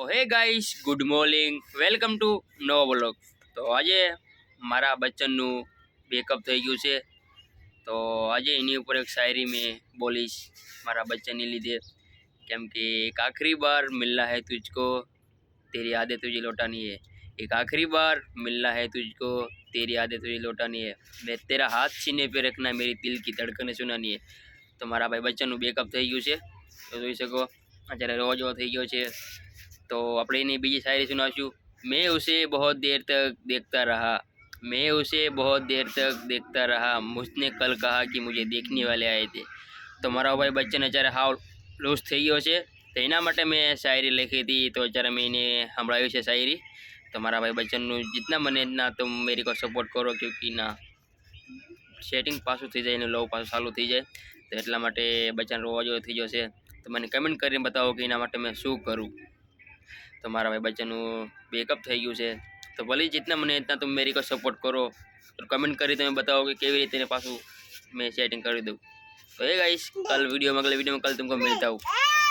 હે guys, good morning, welcome to નવો blog. તો આજે મારા બચ્ચનનું બેકઅપ થઈ ગયું છે। તો આજે એની ઉપર એક શાયરી મેં બોલીશ મારા બચ્ચનને લીધે, કેમ કે એક આખરી બાર મિલના હૈ તુझको तेरी यादें तुझे लौटानी है। एक आखिरी बार मिलना है तुझको तेरी यादें तुझे लौटानी है। मैं तेरा हाथ सीने पे रखना, मेरी दिल की धड़कने सुनानी है। તો મારા ભાઈ બચ્ચનનું બેકઅપ થઈ ગયું છે, તો જોઈ શકો અત્યારે રોજો થઈ ગયો છે। तो આપણે એની બીજી શાયરી સુનાવશું। मैं उसे बहुत देर तक देखता रहा, मैं उसे बहुत देर तक देखता रहा, मुझने कल कहा कि मुझे देखने वाले आए थे। તો મારા ભાઈ બચ્ચન અત્યારે હાવ લૂઝ થઈ ગયો છે, તો એના માટે મેં શાયરી લખી હતી। તો અત્યારે મેં એને સંભળાવી છે શાયરી। તો મારા ભાઈ બચ્ચનનું जितना बने इतना तुम मेरे को सपोर्ट करो, क्योंकि ना સેટિંગ પાછું થઈ જાય અને લો પાછું ચાલુ થઈ જાય, તો એટલા માટે બચ્ચન રોવા જેવો થઈ ગયો છે। તો મને કમેન્ટ કરીને બતાવો કે એના માટે મેં શું કરું। तो मारा भाई बच्चन बेकअप થઈ ગયું છે, તો ભલે जितना મને इतना तुम मेरी को सपोर्ट करो। तो कमेंट કરી તમે बताओ कि કેવી રીતે પાછું मैं सेटिंग કરી દઉં। तो ये गाइस, कल वीडियो में अगले वीडियो में कल तुमको मिलता हूँ।